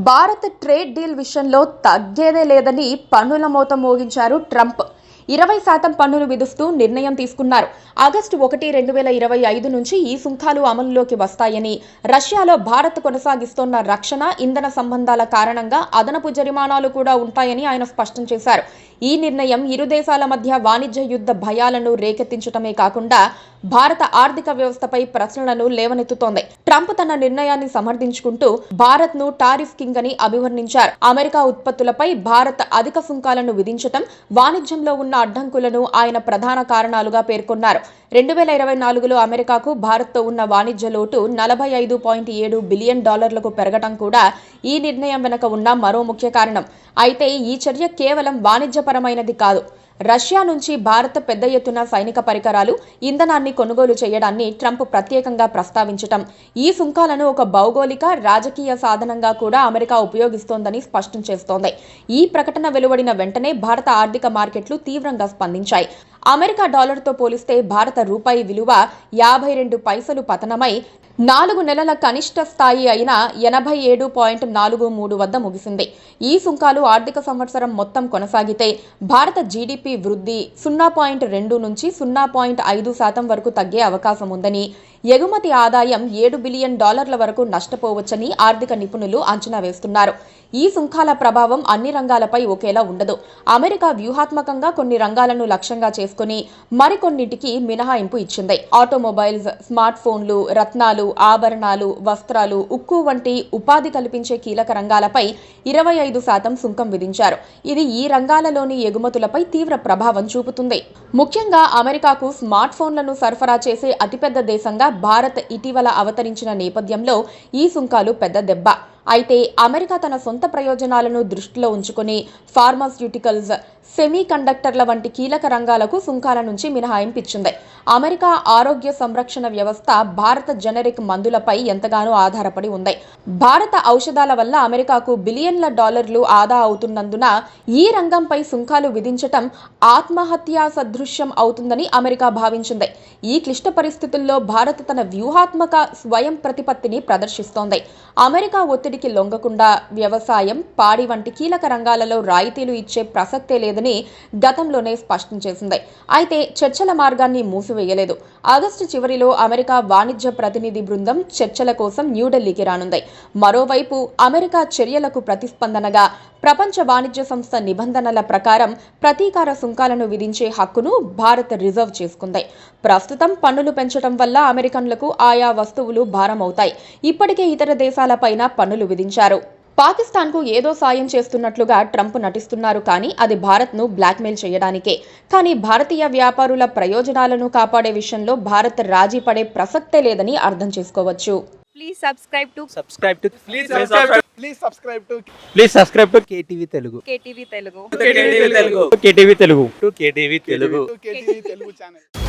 Bharat trade deal విషయంలో తగ్గేదే లేదని పన్నుల మోత మోగించారు ట్రంప్. 20% పన్నులు విధిస్తూ నిర్ణయం తీసుకున్నారు. ఆగస్టు 1, 2025 నుంచి ఈ సుంకాలు అమలులోకి వస్తాయని, రష్యాలో భారత్ కొనసాగిస్తోన్న రక్షణ, ఇంధన సంబంధాల కారణంగా అదనపు జరిమానాలు కూడా ఉంటాయని ఆయన స్పష్టం చేశారు. ఈ నిర్ణయం ఇరు దేశాల మధ్య వాణిజ్య యుద్ధ భయాలను రేకెత్తించడమే కాకుండా భారత ఆర్థిక వ్యవస్థపై ప్రశ్నలను లేవనెత్తుతోంది. ట్రంప్ తన నిర్ణయాన్ని సమర్థించుకుంటూ భారత్ ను టారిఫ్ కింగ్ అని అభివర్ణించారు. అమెరికా ఉత్పత్తులపై భారత్ అధిక సుంకాలను విధించడం, వాణిజ్యంలో ఉన్న అడ్డంకులను ఆయన ప్రధాన కారణాలుగా పేర్కొన్నారు. 2024లో అమెరికాకు భారత్తో ఉన్న వాణిజ్య లోటు $45.7 బిలియన్ పెరగడం కూడా ఈ నిర్ణయం వెనుక ఉన్న మరో ముఖ్య కారణం. అయితే ఈ చర్య కేవలం వాణిజ్యపరమైనది కాదు. రష్యా నుంచి భారత్ పెద్ద ఎత్తున సైనిక పరికరాలు, ఇంధనాన్ని కొనుగోలు చేయడాన్ని ట్రంప్ ప్రత్యేకంగా ప్రస్తావించటం, ఈ సుంకాలను ఒక భౌగోళిక, రాజకీయ సాధనంగా కూడా అమెరికా ఉపయోగిస్తోందని స్పష్టం చేస్తోంది. ఈ ప్రకటన వెలువడిన వెంటనే భారత ఆర్థిక మార్కెట్లు తీవ్రంగా స్పందించాయి. అమెరికా డాలర్తో పోలిస్తే భారత రూపాయి విలువ 52 పైసలు పతనమై 4 నెలల కనిష్ట స్థాయి అయిన 87.43 వద్ద ముగిసింది. ఈ సుంకాలు ఆర్థిక సంవత్సరం మొత్తం కొనసాగితే భారత జీడీపీ వృద్ధి 0.2 నుంచి 0.5% వరకు తగ్గే అవకాశం ఉందని, ఎగుమతి ఆదాయం $7 బిలియన్ వరకు నష్టపోవచ్చని ఆర్థిక నిపుణులు అంచనా వేస్తున్నారు. ఈ సుంకాల ప్రభావం అన్ని రంగాలపై ఒకేలా ఉండదు. అమెరికా వ్యూహాత్మకంగా కొన్ని రంగాలను లక్ష్యంగా చేసుకుని మరికొన్నింటికి మినహాయింపు ఇచ్చింది. ఆటోమొబైల్స్, స్మార్ట్ ఫోన్లు, రత్నాలు, ఆభరణాలు, వస్త్రాలు, ఉక్కు వంటి ఉపాధి కల్పించే కీలక రంగాలపై 25% సుంకం విధించారు. ఇది ఈ రంగాలలోని ఎగుమతులపై తీవ్ర ప్రభావం చూపుతుంది. ముఖ్యంగా అమెరికాకు స్మార్ట్ ఫోన్లను సరఫరా చేసే అతిపెద్ద దేశంగా భారత్ ఇటీవల అవతరించిన నేపథ్యంలో ఈ సుంకాలు పెద్ద దెబ్బ. అయితే అమెరికా తన సొంత ప్రయోజనాలను దృష్టిలో ఉంచుకుని ఫార్మాస్యూటికల్స్, సెమీ కండక్టర్ల వంటి కీలక రంగాలకు సుంకాల నుంచి మినహాయింపు ఇచ్చింది. అమెరికా ఆరోగ్య సంరక్షణ వ్యవస్థ భారత జెనరిక్ మందులపై ఎంతగానో ఆధారపడి ఉంది. భారత ఔషధాల వల్ల అమెరికాకు బిలియన్ల డాలర్లు ఆదా అవుతున్నందున ఈ రంగంపై సుంకాలు విధించటం ఆత్మహత్యా సదృశ్యం అవుతుందని అమెరికా భావించింది. ఈ క్లిష్ట పరిస్థితుల్లో భారత్ తన వ్యూహాత్మక స్వయం ప్రతిపత్తిని ప్రదర్శిస్తోంది. అమెరికా ఒత్తిడికి లొంగకుండా వ్యవసాయం, పాడి వంటి కీలక రంగాలలో రాయితీలు ఇచ్చే ప్రసక్తే లేదని గతంలోనే స్పష్టం చేసింది. అయితే చర్చల మార్గాన్ని మూసివేయలేదు. ఆగస్టు చివరిలో అమెరికా వాణిజ్య ప్రతినిధి బృందం చర్చల కోసం న్యూఢిల్లీకి రానుంది. మరోవైపు అమెరికా చర్యలకు ప్రతిస్పందనగా ప్రపంచ వాణిజ్య సంస్థ నిబంధనల ప్రకారం ప్రతీకార సుంకాలను విధించే హక్కును భారత్ రిజర్వ్ చేసుకుంది. ప్రస్తుతం పన్నులు పెంచడం వల్ల అమెరికన్లకు ఆయా వస్తువులు భారమవుతాయి. ఇప్పటికే ఇతర దేశాలపైన పన్నులు విధించారు. పాకిస్తాన్కు ఏదో సాయం చేస్తున్నట్లుగా ట్రంప్ నటిస్తున్నారు, కానీ అది భారత్ను బ్లాక్మెయిల్ చేయడానికే. కానీ భారతీయ వ్యాపారుల ప్రయోజనాలను కాపాడే విషయంలో భారత్ రాజీ పడే ప్రసక్తే లేదని అర్థం చేసుకోవచ్చు. Please subscribe to KTV Telugu. KTV Telugu. KTV Telugu. KTV Telugu channel.